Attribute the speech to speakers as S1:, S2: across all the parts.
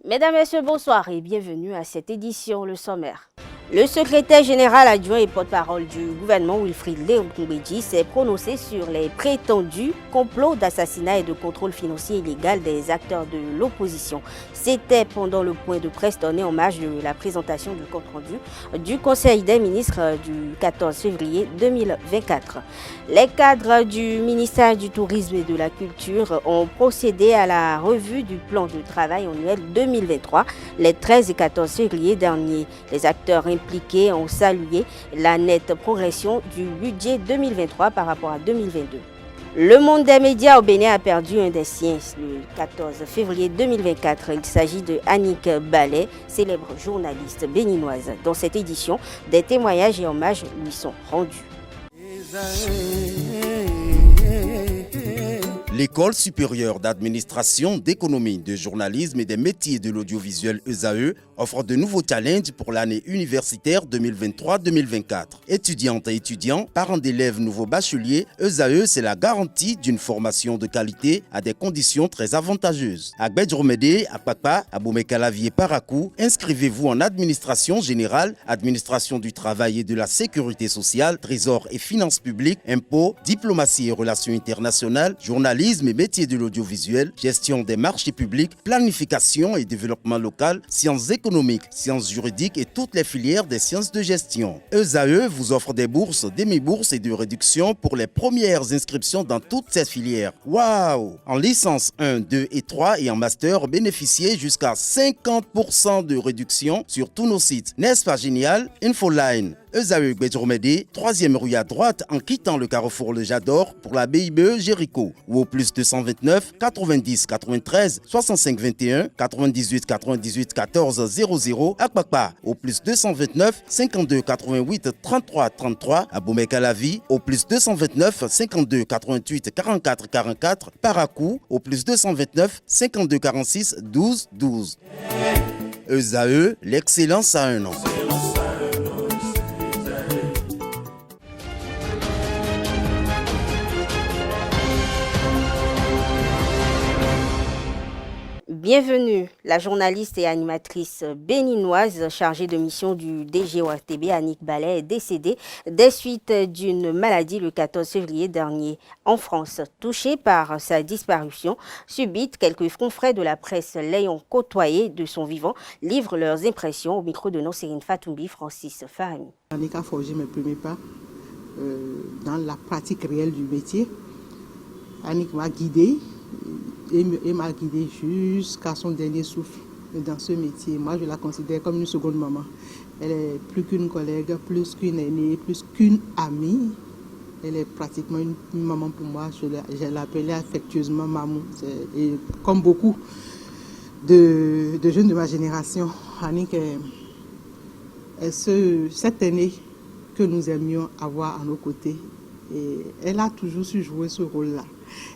S1: Mesdames, Messieurs, bonsoir et bienvenue à cette édition, le sommaire. Le secrétaire général adjoint et porte-parole du gouvernement Wilfried Léon-Koumbédji s'est prononcé sur les prétendus complots d'assassinat et de contrôle financier illégal des acteurs de l'opposition. C'était pendant le point de presse donné en marge de la présentation du compte-rendu du Conseil des ministres du 14 février 2024. Les cadres du ministère du Tourisme et de la Culture ont procédé à la revue du plan de travail annuel 2023 les 13 et 14 février dernier. Les acteurs impliqués ont salué la nette progression du budget 2023 par rapport à 2022. Le monde des médias au Bénin a perdu un des siens le 14 février 2024. Il s'agit de Annick Ballet, célèbre journaliste béninoise. Dans cette édition, des témoignages et hommages lui sont rendus.
S2: L'École supérieure d'administration, d'économie, de journalisme et des métiers de l'audiovisuel ESAE offre de nouveaux challenges pour l'année universitaire 2023-2024. Étudiantes et étudiants, parents d'élèves nouveaux bacheliers, ESAE, c'est la garantie d'une formation de qualité à des conditions très avantageuses. À Gbedjromede, à Papa, à Boumekalavier, Parakou, inscrivez-vous en administration générale, administration du travail et de la sécurité sociale, trésor et finances publiques, impôts, diplomatie et relations internationales, journalisme et métiers de l'audiovisuel, gestion des marchés publics, planification et développement local, sciences économiques, sciences juridiques et toutes les filières des sciences de gestion. ESAE vous offre des bourses, demi-bourses et de réductions pour les premières inscriptions dans toutes ces filières. Waouh! En licence 1, 2 et 3 et en master, bénéficiez jusqu'à 50% de réduction sur tous nos sites. N'est-ce pas génial? Infoline. ESAE Gbedjromede, 3e rue à droite en quittant le carrefour Le Jador pour la BIBE Jéricho ou au plus 229 90 93 65 21 98 98 14 00 à Kpakpa au plus 229 52 88 33 33 à Boumekalavi au plus 229 52 88 44 44 Parakou au plus 229 52 46 12 12. ESAE, l'excellence à un nom.
S1: Bienvenue, la journaliste et animatrice béninoise chargée de mission du DGORTB, Annick Ballet, est décédée des suites d'une maladie le 14 février dernier en France. Touchée par sa disparition subite, quelques confrères de la presse l'ayant côtoyé de son vivant livrent leurs impressions au micro de Nosserine Fatoumbi, Francis Fahmi.
S3: Annick a forgé mes premiers pas dans la pratique réelle du métier. Annick m'a guidée. Et m'a guidée jusqu'à son dernier souffle dans ce métier. Moi, je la considère comme une seconde maman. Elle est plus qu'une collègue, plus qu'une aînée, plus qu'une amie. Elle est pratiquement une maman pour moi. Je l'appelais affectueusement maman. Et comme beaucoup de jeunes de ma génération, Annick est cette aînée que nous aimions avoir à nos côtés. Et elle a toujours su jouer ce rôle-là.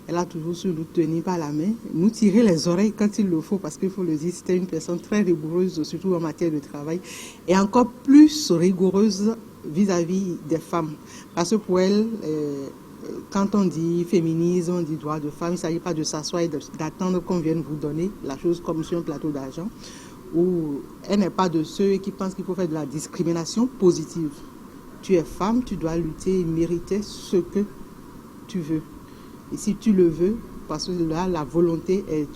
S3: Elle a toujours su nous tenir par la main, nous tirer les oreilles quand il le faut, parce qu'il faut le dire, c'était une personne très rigoureuse, surtout en matière de travail, et encore plus rigoureuse vis-à-vis des femmes. Parce que pour elle, quand on dit féminisme, on dit droit de femme, il ne s'agit pas de s'asseoir et d'attendre qu'on vienne vous donner la chose comme sur un plateau d'argent, où elle n'est pas de ceux qui pensent qu'il faut faire de la discrimination positive. Tu es femme, tu dois lutter et mériter ce que tu veux. Et si tu le veux, parce que là, la volonté est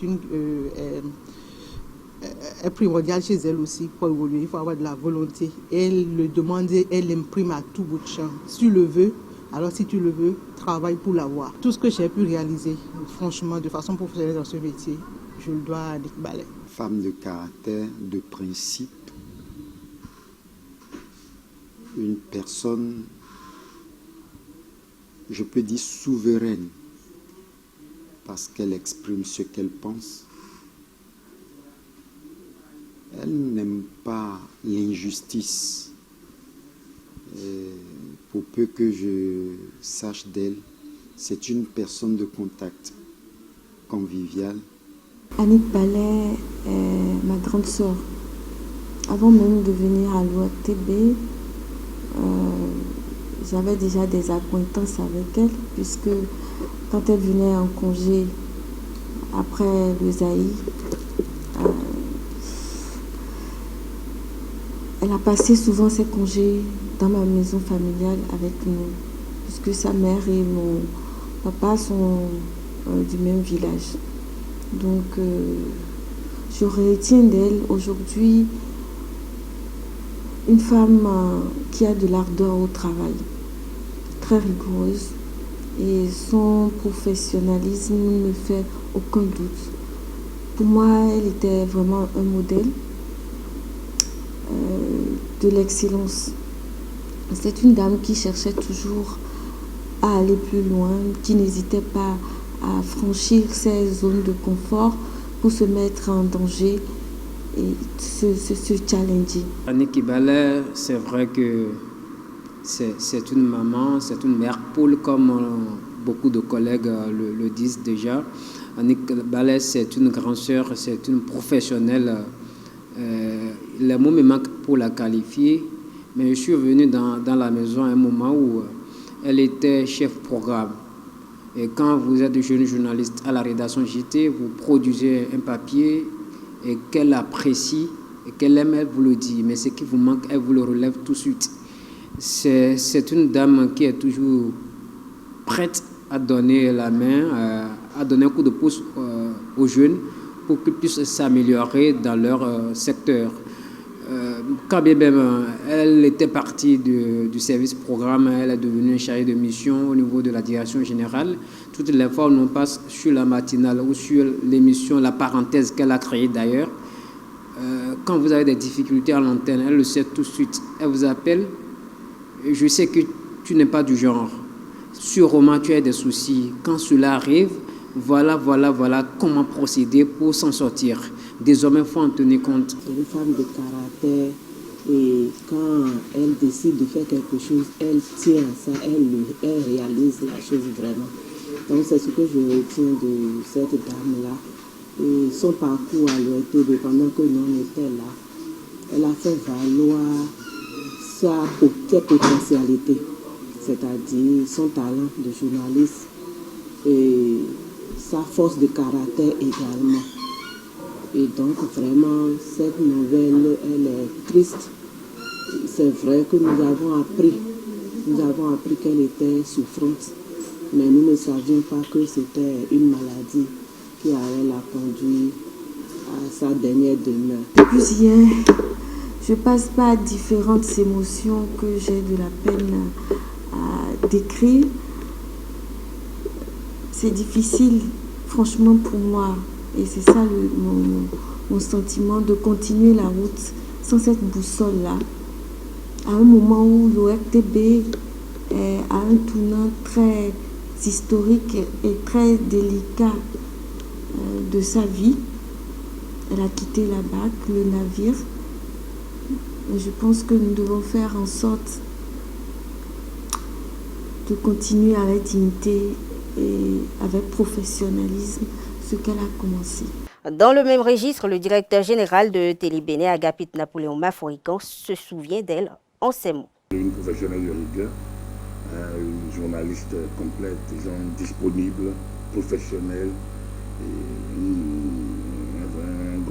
S3: primordiale chez elle aussi pour évoluer. Il faut avoir de la volonté. Elle le demande, elle l'imprime à tout bout de champ. Si tu le veux, alors si tu le veux, travaille pour l'avoir. Tout ce que j'ai pu réaliser, franchement, de façon professionnelle dans ce métier, je le dois à Annick Ballet.
S4: Femme de caractère, de principe, une personne, je peux dire souveraine, parce qu'elle exprime ce qu'elle pense. Elle n'aime pas l'injustice. Pour peu que je sache d'elle, c'est une personne de contact conviviale.
S5: Annick Ballet est ma grande sœur. Avant même de venir à l'ORTB, j'avais déjà des acquaintances avec elle, puisque quand elle venait en congé après le Zaï, Elle a passé souvent ses congés dans ma maison familiale avec nous, puisque sa mère et mon papa sont du même village. Donc, je retiens d'elle aujourd'hui une femme qui a de l'ardeur au travail, très rigoureuse, et son professionnalisme ne me fait aucun doute. Pour moi, elle était vraiment un modèle de l'excellence. C'est une dame qui cherchait toujours à aller plus loin, qui n'hésitait pas à franchir ses zones de confort pour se mettre en danger et se challenger.
S6: Annick Ibalé, c'est vrai que c'est une maman, c'est une mère poule, comme beaucoup de collègues le disent déjà. Annick Ibalé, c'est une grande sœur, c'est une professionnelle. Les mots me manquent pour la qualifier, mais je suis venu dans la maison à un moment où elle était chef programme. Et quand vous êtes jeune journaliste à la rédaction JT, vous produisez un papier et qu'elle apprécie et qu'elle aime, elle vous le dit. Mais ce qui vous manque, elle vous le relève tout de suite. C'est une dame qui est toujours prête à donner la main, à donner un coup de pouce aux jeunes pour qu'ils puissent s'améliorer dans leur secteur. Quand bien même elle était partie du service programme, elle est devenue chargée de mission au niveau de la direction générale. Toutes les fois où on passe sur la matinale ou sur l'émission, la parenthèse qu'elle a créée d'ailleurs, quand vous avez des difficultés à l'antenne, elle le sait tout de suite. Elle vous appelle. Je sais que tu n'es pas du genre. Sûrement tu as des soucis. Quand cela arrive, voilà comment procéder pour s'en sortir. Désormais, il faut en tenir compte.
S7: C'est une femme de caractère et quand elle décide de faire quelque chose, elle tient à ça, elle réalise la chose vraiment. Donc c'est ce que je retiens de cette dame-là. Et son parcours à l'ORTB pendant que nous on était là, elle a fait valoir ses potentialités, c'est-à-dire son talent de journaliste et sa force de caractère également. Et donc vraiment, cette nouvelle, elle est triste. C'est vrai que nous avons appris qu'elle était souffrante, mais nous ne savions pas que c'était une maladie qui allait la conduire à sa dernière demeure.
S5: Depuis hier, je passe par différentes émotions que j'ai de la peine à décrire. C'est difficile, franchement, pour moi. Et c'est ça mon sentiment, de continuer la route sans cette boussole-là. À un moment où l'ORTB est à un tournant très historique et très délicat de sa vie. Elle a quitté la barque, le navire. Et je pense que nous devons faire en sorte de continuer avec dignité et avec professionnalisme ce qu'elle a commencé.
S1: Dans le même registre, le directeur général de Télé-Bénin, Agapit Napoléon Maforican, se souvient d'elle en ces mots.
S8: Une professionnelle de rigueur, une journaliste complète, disponible, professionnelle, et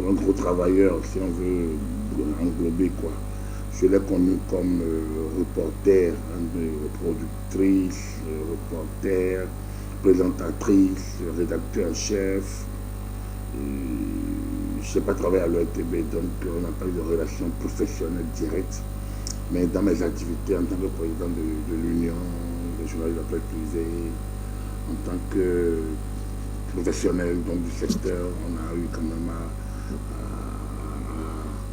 S8: un gros travailleur, si on veut englober quoi. Je l'ai connue comme reporter, productrice, reporter, présentatrice, rédacteur en chef. Je n'ai pas travaillé à l'ORTB, donc on n'a pas eu de relation professionnelle directe. Mais dans mes activités en tant que président de l'Union des journalistes de la presse privée, en tant que professionnel donc, du secteur, on a eu quand même à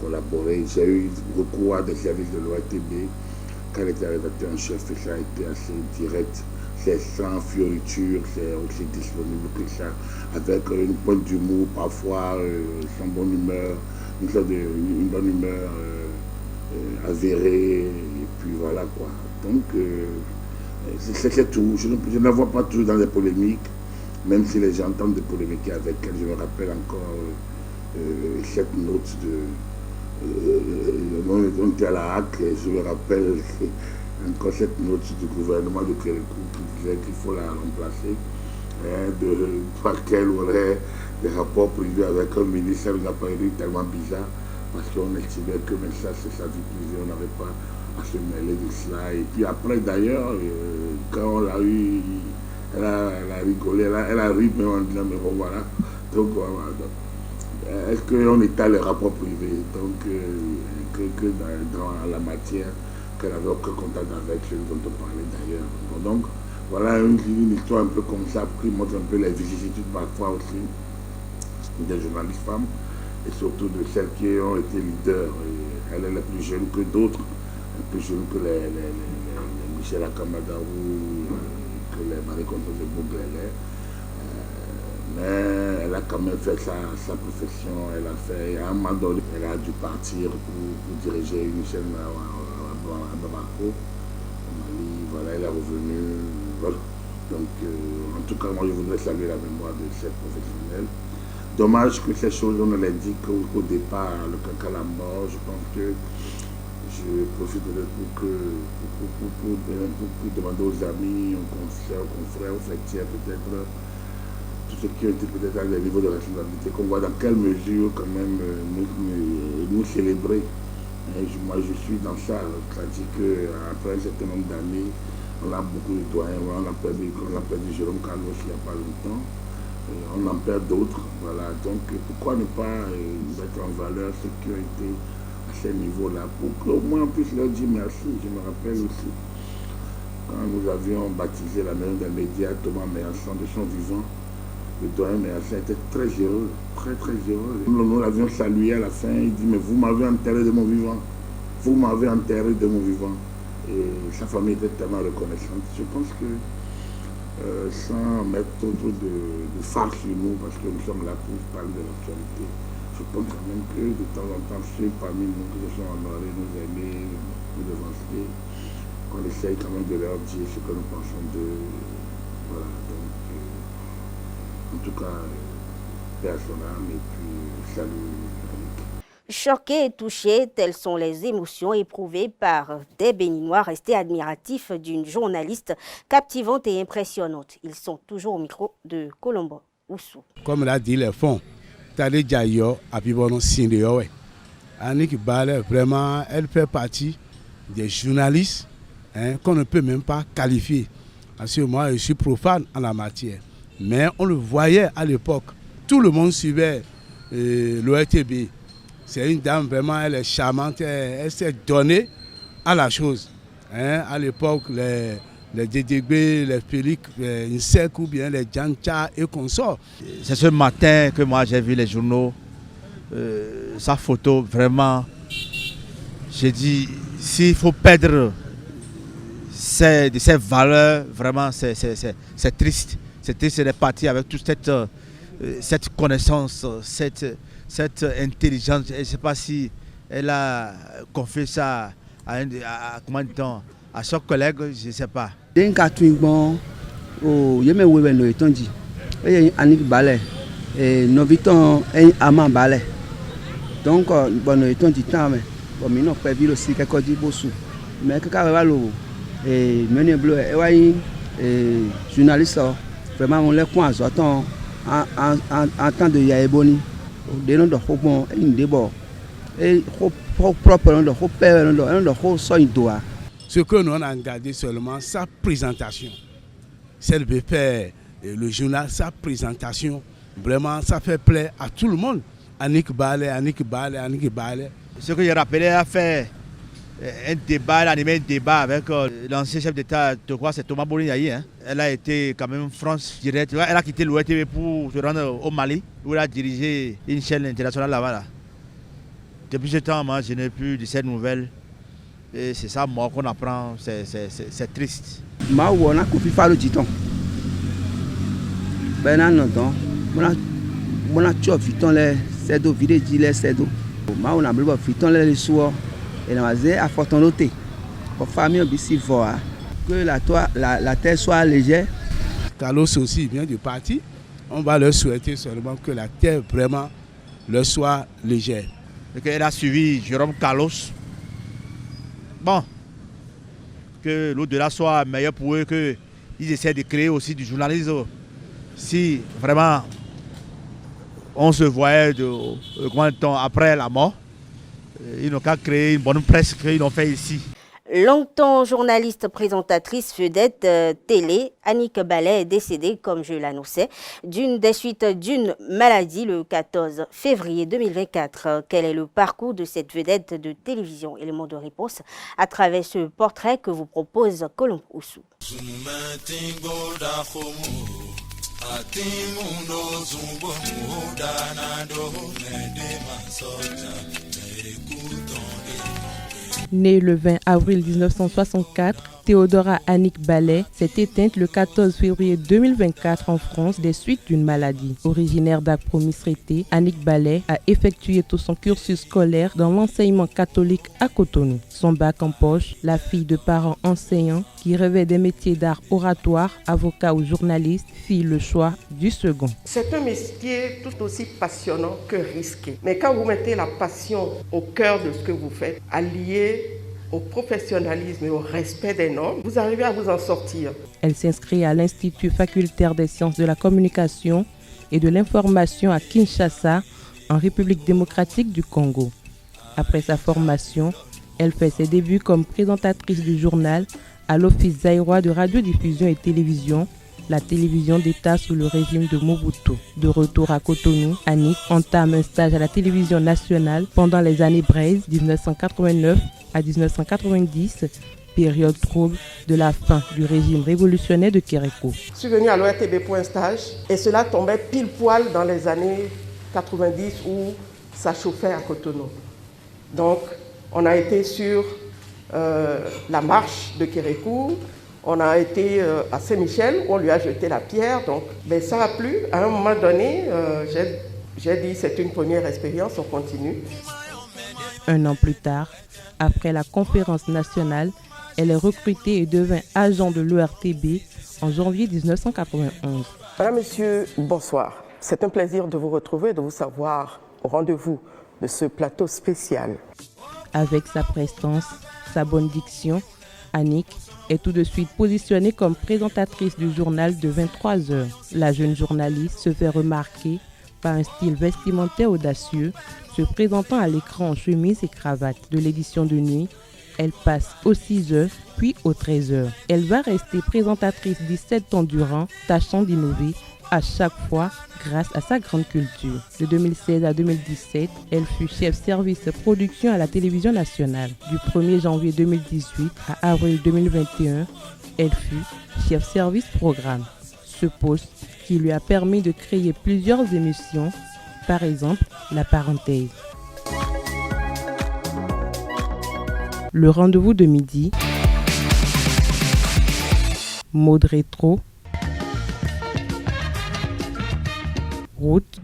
S8: collaborer. J'ai eu recours à des services de l'ORTB quand elle était rédacteur en chef, et ça a été assez direct. C'est sans fioriture, c'est aussi disponible que ça, avec une pointe d'humour, parfois sans bonne humeur, une bonne humeur avérée, et puis voilà quoi. Donc, c'est tout. Je ne la vois pas toujours dans les polémiques, même si les gens tentent de polémiquer avec elle. Je me rappelle encore cette note on était à la HAC, et je me rappelle encore cette note du gouvernement de Kérékou qui disait qu'il faut la remplacer, par laquelle aurait des rapports privés avec un ministre. Ça nous a paru tellement bizarre. parce qu'on estimait que même ça, c'est sa vie privée, on n'avait pas à se mêler de cela. Et puis après, d'ailleurs, quand on l'a eu, elle a rigolé, elle a ri, mais on dit, mais bon, voilà. Donc, voilà. Est-ce qu'on étale les rapports privés, donc que dans la matière, qu'elle n'avait aucun contact avec celui dont on parlait d'ailleurs. Bon, donc, voilà une histoire un peu comme ça qui montre un peu les vicissitudes parfois aussi des journalistes femmes et surtout de celles qui ont été leaders. Et elle est la plus jeune que d'autres, plus jeune que les Michel Akamada ou que les Marie-Constance de Bouglélé. Mais elle a quand même fait sa profession, elle a fait, à un moment donné, elle a dû partir pour diriger une chaîne à Bamako, au Mali, voilà, elle est revenue, voilà. Donc, en tout cas, moi, je voudrais saluer la mémoire de cette professionnelle. Dommage que ces choses, on ne les dit qu'au départ, le caca la mort. Je pense que je profite de pour demander aux amis, aux confrères, aux fêtières, peut-être, tous ceux qui ont été peut-être à des niveaux de responsabilité, qu'on voit dans quelle mesure, quand même, nous célébrer. Et moi, je suis dans ça. C'est-à-dire qu'après un certain nombre d'années, on a beaucoup de doyens. On a perdu Jérôme Carlos il n'y a pas longtemps. On en perd d'autres. Voilà. Donc, pourquoi ne pas mettre en valeur ceux qui ont été à ce niveau-là pour qu'au moins on puisse leur dire merci. Je me rappelle aussi, quand nous avions baptisé la maison des médias, Thomas Méassan, de son vivant, le doyen Méassan était très généreux, très très généreux. Nous l'avions salué à la fin, il dit, mais vous m'avez enterré de mon vivant. Vous m'avez enterré de mon vivant. Et sa famille était tellement reconnaissante. Je pense que sans mettre trop de farce sur nous, parce que nous sommes là pour parler de l'actualité, je pense quand même que de temps en temps, ceux parmi nous qui se sont honorés, nous aimer, nous devancer, qu'on essaye quand même de leur dire ce que nous pensons d'eux. Voilà, donc, en tout cas, paix à son âme et puis salut.
S1: Choqués et touchés, telles sont les émotions éprouvées par des Béninois restés admiratifs d'une journaliste captivante et impressionnante. Ils sont toujours au micro de Colombo Oussou.
S9: Comme l'a dit les fonds, Tade Djayo, Abibono Sindeyo, Annick Bale, vraiment, elle fait partie des journalistes qu'on ne peut même pas qualifier. Parce que moi, je suis profane en la matière. Mais on le voyait à l'époque. Tout le monde suivait l'ORTB. C'est une dame, vraiment, elle est charmante. Elle s'est donnée à la chose. À l'époque, les Dédégbé, les Félix, les Insek ou bien les Djancha et consorts.
S10: C'est ce matin que moi j'ai vu les journaux. Sa photo, vraiment, j'ai dit, s'il faut perdre ces valeurs, vraiment, c'est triste. C'est triste d'être parti avec toute cette connaissance, cette intelligence. Je ne sais pas si elle a confié ça à comment dit-on, à son collègue, je ne sais pas.
S11: Annick Bale, Noviton Aman Bale. Donc, bon, étant du temps, mais bon, nous avons vu aussi quelques dibosous. Mais quand on va et mener bleu, et journaliste, vraiment, on les coins en temps de Yaéboni. Des noms de Hobon, une débord. Et propre nom de Hopper, de Soindoa.
S9: Ce que nous avons gardé seulement, sa présentation. Celle de faire le journal, sa présentation, vraiment, ça fait plaisir à tout le monde. Annick Bale.
S10: Ce que j'ai rappelé, elle a fait un débat, elle a animé un débat avec l'ancien chef d'État, je crois c'est Thomas Bolignaï. Elle a été quand même France Direct. Elle a quitté l'ORTB pour se rendre au Mali, où elle a dirigé une chaîne internationale là-bas. Là. Depuis ce temps, moi, je n'ai plus de ces nouvelles. Et c'est ça, moi, qu'on apprend, c'est triste.
S11: Ma on a coupé par le titon. Ben non, on a tué fiton les cédos, vidé les cédos. Ma on a bleu fiton les soirs. Et on a à fort noter. Pour famille ici voir que la terre soit légère.
S9: Carlos aussi vient du parti. On va leur souhaiter seulement que la terre vraiment leur soit légère.
S10: Elle a suivi Jérôme Carlos. Bon, que l'au-delà soit meilleur pour eux, qu'ils essaient de créer aussi du journalisme. Si vraiment on se voyait après la mort, Ils n'ont qu'à créer une bonne presse qu'ils ont fait ici.
S1: Longtemps journaliste présentatrice vedette télé, Annick Ballet est décédée, comme je l'annonçais, des suites d'une maladie le 14 février 2024. Quel est le parcours de cette vedette de télévision? Élément de réponse à travers ce portrait que vous propose Colombe Oussou.
S12: Née le 20 avril 1964, Théodora Annick Ballet s'est éteinte le 14 février 2024 en France des suites d'une maladie. Originaire d'Akpromis-Rété, Annick Ballet a effectué tout son cursus scolaire dans l'enseignement catholique à Cotonou. Son bac en poche, la fille de parents enseignants qui rêvait des métiers d'art oratoire, avocat ou journaliste, fit le choix du second.
S13: C'est un métier tout aussi passionnant que risqué. Mais quand vous mettez la passion au cœur de ce que vous faites, allié au professionnalisme et au respect des normes, vous arrivez à vous en sortir.
S12: Elle s'inscrit à l'Institut facultaire des sciences de la communication et de l'information à Kinshasa, en République démocratique du Congo. Après sa formation, elle fait ses débuts comme présentatrice du journal à l'Office zaïrois de radiodiffusion et télévision, la télévision d'État sous le régime de Mobutu. De retour à Cotonou, Annick entame un stage à la télévision nationale pendant les années Braise, 1989 à 1990, période trouble de la fin du régime révolutionnaire de Kérékou.
S13: Je suis venue à l'ORTB pour un stage et cela tombait pile poil dans les années 90 où ça chauffait à Cotonou. Donc, on a été sur la marche de Kérékou, on a été à Saint-Michel, où on lui a jeté la pierre. Donc, mais ça a plu. À un moment donné, j'ai dit c'est une première expérience, on continue.
S12: Un an plus tard, après la conférence nationale, elle est recrutée et devint agent de l'ORTB en janvier 1991.
S13: Madame, Monsieur, bonsoir. C'est un plaisir de vous retrouver et de vous savoir au rendez-vous de ce plateau spécial.
S12: Avec sa prestance, sa bonne diction, Annick est tout de suite positionnée comme présentatrice du journal de 23 heures. La jeune journaliste se fait remarquer par un style vestimentaire audacieux, se présentant à l'écran en chemise et cravate. De l'édition de nuit, elle passe aux 6 heures, puis aux 13 heures. Elle va rester présentatrice 17 ans durant, tâchant d'innover à chaque fois grâce à sa grande culture. De 2016 à 2017, elle fut chef service production à la télévision nationale. Du 1er janvier 2018 à avril 2021, elle fut chef service programme. Ce poste qui lui a permis de créer plusieurs émissions, par exemple La Parenthèse. Le rendez-vous de midi, Mode rétro, Route,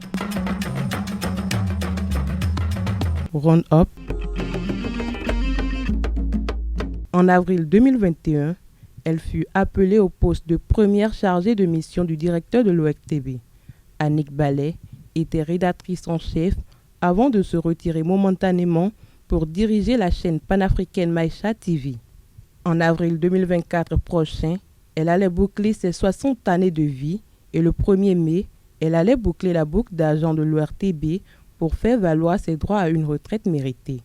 S12: Round-up. En avril 2021, elle fut appelée au poste de première chargée de mission du directeur de l'ORTB. Annick Ballet était rédactrice en chef avant de se retirer momentanément pour diriger la chaîne panafricaine Maïcha TV. En avril 2024 prochain, elle allait boucler ses 60 années de vie et le 1er mai, elle allait boucler la boucle d'agent de l'ORTB pour faire valoir ses droits à une retraite méritée.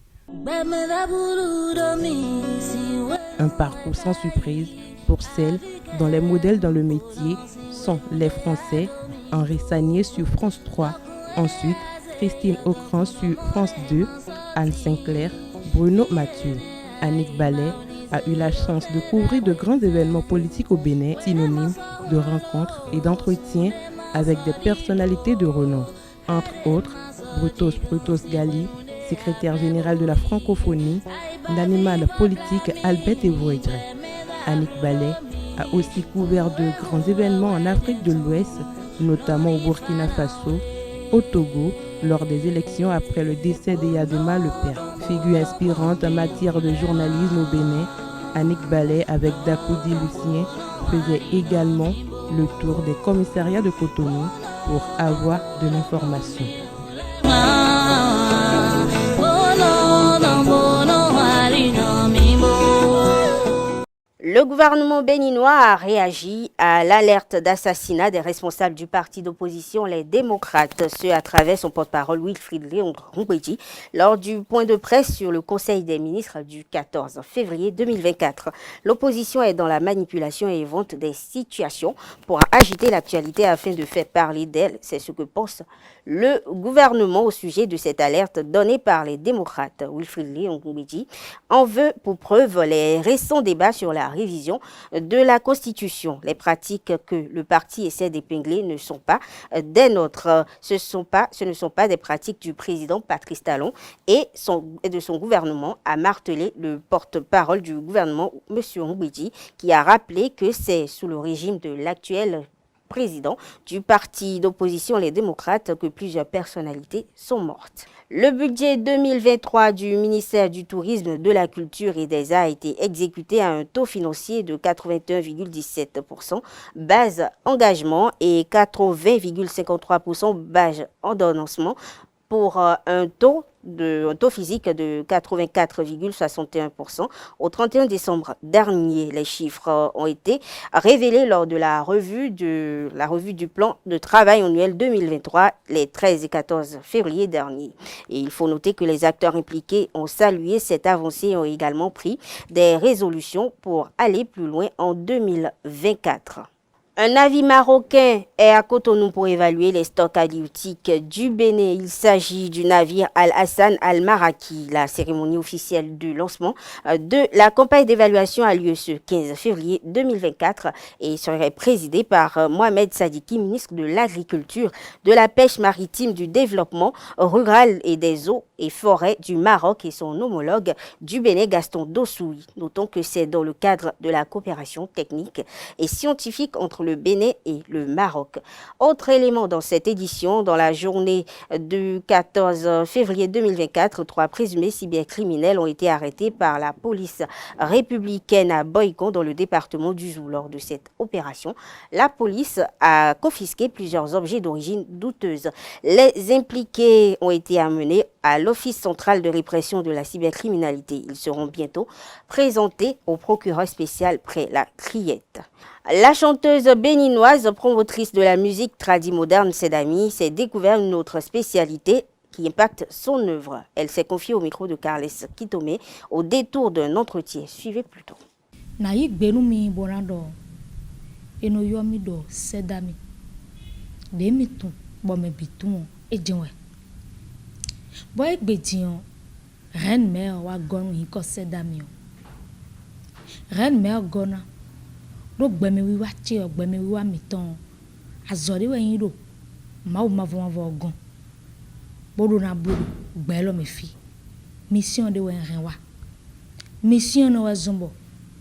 S12: Un parcours sans surprise pour celles dont les modèles dans le métier sont les Français, Henri Sagnier sur France 3, ensuite Christine Ocran sur France 2, Anne Sinclair, Bruno Mathieu. Annick Ballet a eu la chance de couvrir de grands événements politiques au Bénin, synonymes de rencontres et d'entretiens avec des personnalités de renom. Entre autres, Brutus Gali, secrétaire général de la francophonie, l'animal politique Albert Evouedre. Annick Ballet a aussi couvert de grands événements en Afrique de l'Ouest, notamment au Burkina Faso, au Togo, lors des élections après le décès d'Eyadema le père. Figure inspirante en matière de journalisme au Bénin, Annick Ballet avec Dakoudi Lucien faisait également le tour des commissariats de Cotonou pour avoir de l'information.
S1: Le gouvernement béninois a réagi à l'alerte d'assassinat des responsables du parti d'opposition, les démocrates, ce à travers son porte-parole Wilfried Léon Ngoumbedji lors du point de presse sur le Conseil des ministres du 14 février 2024. L'opposition est dans la manipulation et vente des situations pour agiter l'actualité afin de faire parler d'elle. C'est ce que pense le gouvernement au sujet de cette alerte donnée par les démocrates. Wilfried Léon Ngoumbedji en veut pour preuve les récents débats sur la révision de la Constitution. Les pratiques que le parti essaie d'épingler ne sont pas des nôtres. Ce ne sont pas des pratiques du président Patrice Talon et de son gouvernement, a martelé le porte-parole du gouvernement, M. Ngoumbedji, qui a rappelé que c'est sous le régime de l'actuel président du parti d'opposition Les Démocrates que plusieurs personnalités sont mortes. Le budget 2023 du ministère du Tourisme, de la Culture et des Arts a été exécuté à un taux financier de 81,17%, base engagement, et 80,53% base ordonnancement, pour un taux physique de 84,61%. Au 31 décembre dernier, les chiffres ont été révélés lors de la revue du plan de travail annuel 2023, les 13 et 14 février dernier. Et il faut noter que les acteurs impliqués ont salué cette avancée et ont également pris des résolutions pour aller plus loin en 2024. Un navire marocain est à Cotonou pour évaluer les stocks halieutiques du Bénin. Il s'agit du navire Al-Hassan Al-Maraki. La cérémonie officielle de lancement de la campagne d'évaluation a lieu ce 15 février 2024 et serait présidée par Mohamed Sadiki, ministre de l'Agriculture, de la Pêche maritime, du Développement rural et des eaux et forêts du Maroc, et son homologue du Bénin, Gaston Dossoui. Notons que c'est dans le cadre de la coopération technique et scientifique entre le Bénin et le Maroc. Autre élément dans cette édition, dans la journée du 14 février 2024, 3 présumés cybercriminels ont été arrêtés par la police républicaine à Boycon, dans le département du Zou. Lors de cette opération, la police a confisqué plusieurs objets d'origine douteuse. Les impliqués ont été amenés à l'Office central de répression de la cybercriminalité. Ils seront bientôt présentés au procureur spécial près la Criette. La chanteuse béninoise, promotrice de la musique tradimoderne Sedami, s'est découvert une autre spécialité qui impacte son œuvre. Elle s'est confiée au micro de Carles Kitome au détour d'un entretien. Suivez plutôt.
S14: Naïk Benumi Bonado, Enoyomido Sedami, Demitu, Bomebitu, Edjoué. Boy Bédion, Reine Mère Wagon Hiko Sedamio. Reine Mère Gona, Rock Bemi Wachi or Bemi Wamiton, Azori Wayro, Mau Mavon Vogon, Boduna Blue, Bello Mefi, Mission de Wenrewa, Mission no Zombo,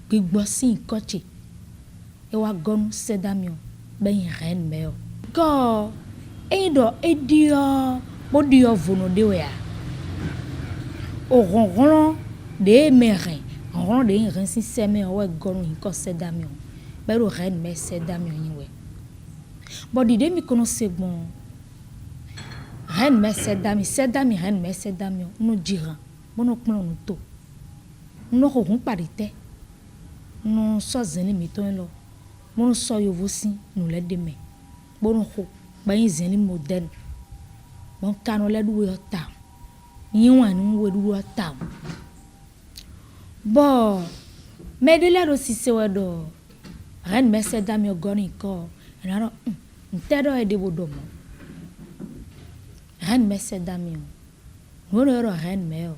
S14: Big Bossy Kochi, Ewagon Sedamio, Ben Reine Mère. Go, Edo, Edio. Body of Vono de Wea. Au ronron de Merin, ron de Rinsi Seme or Gon in Cossedamion, Bero Ren me Sedamion anyway. Body de me connaissez bon. Ren me Sedami, Ren me Sedamion, no Jiran, Monoclon to. No hon parité. No sozeni miton lo. Mono soyo vosi, no let de me. Bono ho, by zeni modern. Bon cano le doué tam. Yon we doué tam. Bon, mais de là aussi c'est ouais do. Ren me se dame yo goni ko. Et alors, n'tedo e de bodomo. Ren me se dame yo. No no ren me yo.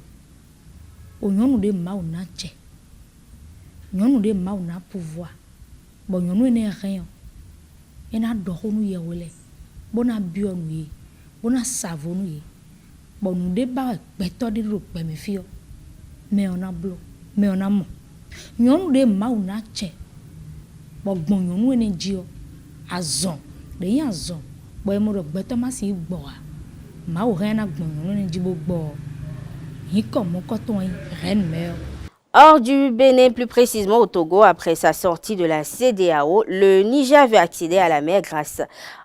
S14: O yon de ma ou na che. Yon de ma ou na pouvoir. Bon yon ne rien. Et na do nu ye wele. Bona bio nu. Bona savonu ye. Bon nous débat beto de ro pe me fio. Mais on a blo, mais on a mo. Nyon de ma una che. Bon bon yon ne jio. Azon, de yan azon. Bon mo ro beto ma si gbo a. Ma o ren na gbon yon ne jibo gbo. Yi comme coton ren mer.
S1: Hors du Bénin, plus précisément au Togo, après sa sortie de la CEDEAO, le Niger veut accéder à la mer grâce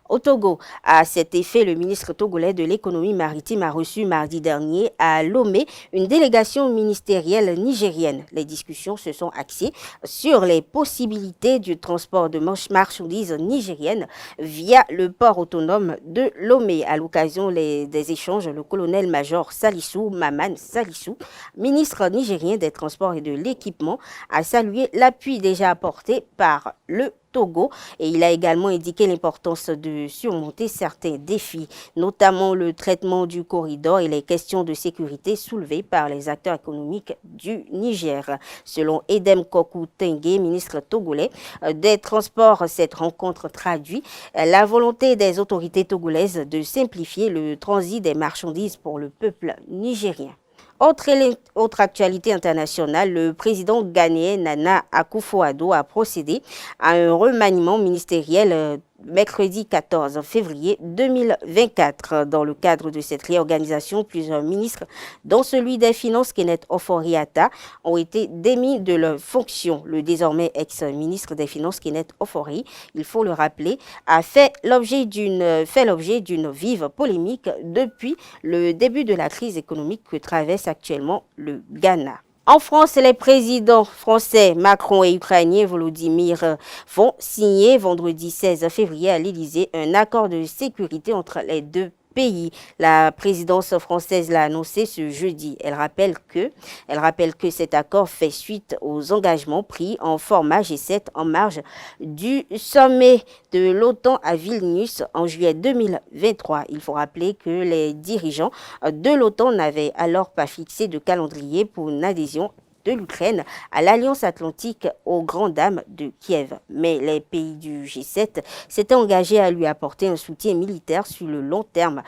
S1: Au Togo, à cet effet, le ministre togolais de l'économie maritime a reçu mardi dernier à Lomé une délégation ministérielle nigérienne. Les discussions se sont axées sur les possibilités du transport de marchandises nigériennes via le port autonome de Lomé. À l'occasion des échanges, le colonel-major Salissou Maman Salissou, ministre nigérien des Transports et de l'Équipement, a salué l'appui déjà apporté par le Togo et il a également indiqué l'importance de surmonter certains défis, notamment le traitement du corridor et les questions de sécurité soulevées par les acteurs économiques du Niger. Selon Edem Kokou Tengue, ministre togolais des Transports, cette rencontre traduit la volonté des autorités togolaises de simplifier le transit des marchandises pour le peuple nigérien. Autre actualité internationale, le président ghanéen Nana Akufo-Addo a procédé à un remaniement ministériel mercredi 14 février 2024. Dans le cadre de cette réorganisation, plusieurs ministres, dont celui des Finances Kenneth Ofori-Atta, ont été démis de leurs fonctions. Le désormais ex-ministre des Finances Kenneth Ofori, il faut le rappeler, a fait l'objet d'une vive polémique depuis le début de la crise économique que traverse actuellement le Ghana. En France, les présidents français Macron et ukrainien Volodymyr vont signer vendredi 16 février à l'Élysée un accord de sécurité entre les deux pays. La présidence française l'a annoncé ce jeudi. Elle rappelle que cet accord fait suite aux engagements pris en format G7 en marge du sommet de l'OTAN à Vilnius en juillet 2023. Il faut rappeler que les dirigeants de l'OTAN n'avaient alors pas fixé de calendrier pour une adhésion de l'Ukraine à l'Alliance Atlantique aux grandes dames de Kiev. Mais les pays du G7 s'étaient engagés à lui apporter un soutien militaire sur le long terme,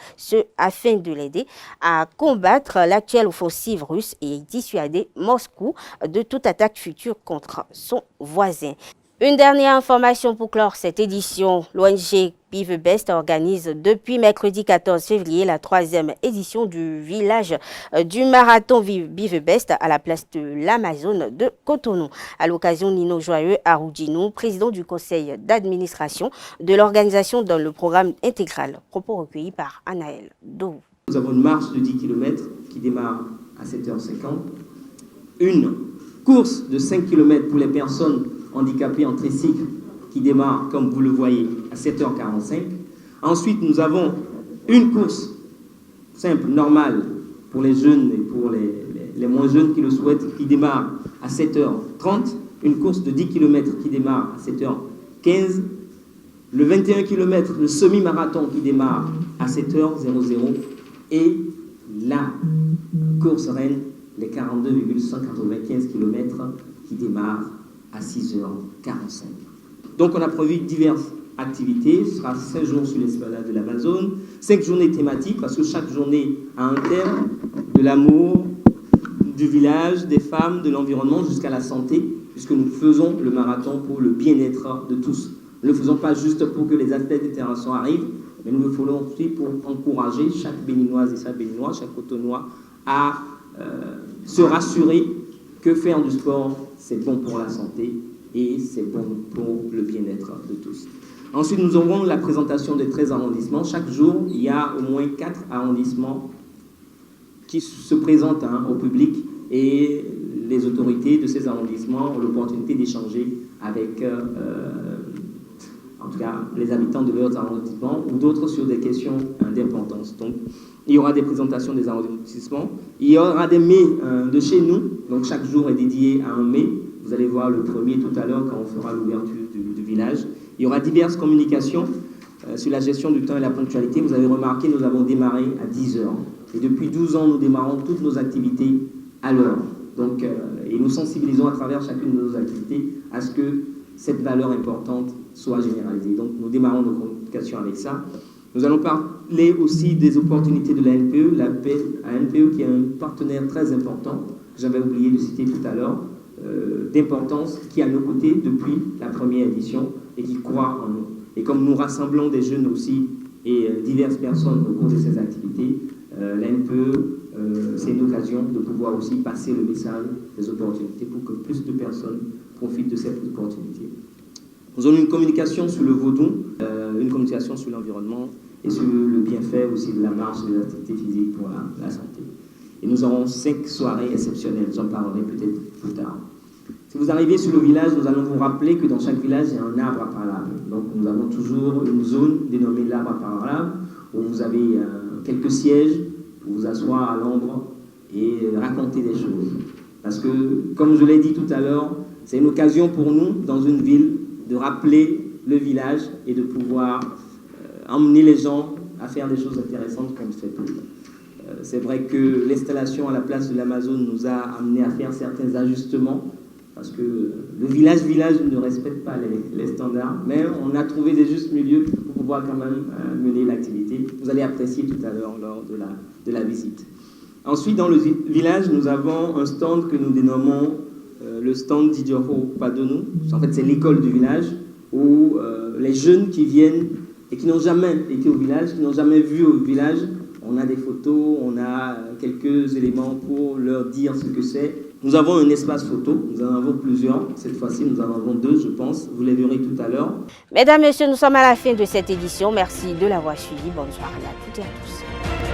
S1: afin de l'aider à combattre l'actuelle offensive russe et dissuader Moscou de toute attaque future contre son voisin. Une dernière information pour clore cette édition. L'ONG Bivebest organise depuis mercredi 14 février la 3e édition du village du marathon Bivebest à la place de l'Amazone de Cotonou. À l'occasion, Nino Joyeux Aroudjinou, président du conseil d'administration de l'organisation, dans le programme intégral. Propos recueillis par Anaël Dou.
S15: Nous avons une marche de 10 km qui démarre à 7h50. Une course de 5 km pour les personnes handicapés en tricycle qui démarre, comme vous le voyez, à 7h45. Ensuite, nous avons une course simple, normale, pour les jeunes et pour les moins jeunes qui le souhaitent, qui démarre à 7h30. Une course de 10 km qui démarre à 7h15. Le 21 km, le semi-marathon qui démarre à 7h00. Et la course reine, les 42,195 km qui démarrent à 6h45. Donc on a prévu diverses activités. Ce sera 5 jours sur l'esplanade de l'Amazone, 5 journées thématiques, parce que chaque journée a un thème, de l'amour, du village, des femmes, de l'environnement, jusqu'à la santé, puisque nous faisons le marathon pour le bien-être de tous. Nous ne le faisons pas juste pour que les athlètes internationaux arrivent, mais nous le faisons aussi pour encourager chaque Béninoise et chaque Béninois, chaque Cotonois à se rassurer que faire du sport, c'est bon pour la santé et c'est bon pour le bien-être de tous. Ensuite, nous aurons la présentation des 13 arrondissements. Chaque jour, il y a au moins 4 arrondissements qui se présentent au public et les autorités de ces arrondissements ont l'opportunité d'échanger avec, en tout cas, les habitants de leurs arrondissements ou d'autres sur des questions d'importance. Donc, il y aura des présentations des arrondissements. Il y aura des mets de chez nous. Donc, chaque jour est dédié à un mets. Vous allez voir le premier tout à l'heure quand on fera l'ouverture du village. Il y aura diverses communications sur la gestion du temps et la ponctualité. Vous avez remarqué, nous avons démarré à 10h. Et depuis 12 ans, nous démarrons toutes nos activités à l'heure. Donc, et nous sensibilisons à travers chacune de nos activités à ce que cette valeur importante soit généralisée. Donc, nous démarrons nos communications avec ça. Nous allons parler aussi des opportunités de la NPE, la NPE qui est un partenaire très important, que j'avais oublié de citer tout à l'heure, d'importance, qui est à nos côtés depuis la première édition et qui croit en nous. Et comme nous rassemblons des jeunes aussi et diverses personnes au cours de ces activités, la NPE, c'est une occasion de pouvoir aussi passer le message des opportunités pour que plus de personnes profitent de cette opportunité. Nous avons une communication sur le Vaudou. une communication sur l'environnement et sur le bienfait aussi de la marche de l'activité physique pour la santé. Et nous aurons 5 soirées exceptionnelles, j'en parlerai peut-être plus tard. Si vous arrivez sur le village, nous allons vous rappeler que dans chaque village, il y a un arbre à parlable. Donc nous avons toujours une zone dénommée l'arbre à parlable, où vous avez quelques sièges pour vous asseoir à l'ombre et raconter des choses. Parce que, comme je l'ai dit tout à l'heure, c'est une occasion pour nous, dans une ville, de rappeler le village et de pouvoir emmener les gens à faire des choses intéressantes comme fait tout. C'est vrai que l'installation à la place de l'Amazone nous a amené à faire certains ajustements, parce que le village ne respecte pas les standards, mais on a trouvé des justes milieux pour pouvoir quand même mener l'activité. Vous allez apprécier tout à l'heure lors de la visite. Ensuite, dans le village, nous avons un stand que nous dénommons le stand d'Idioro Padonou. En fait, c'est l'école du village où les jeunes qui viennent et qui n'ont jamais été au village, qui n'ont jamais vu au village, on a des photos, on a quelques éléments pour leur dire ce que c'est. Nous avons un espace photo, nous en avons plusieurs. Cette fois-ci, nous en avons 2, je pense. Vous les verrez tout à l'heure.
S1: Mesdames, Messieurs, nous sommes à la fin de cette édition. Merci de l'avoir suivi. Bonne soirée à toutes et à tous.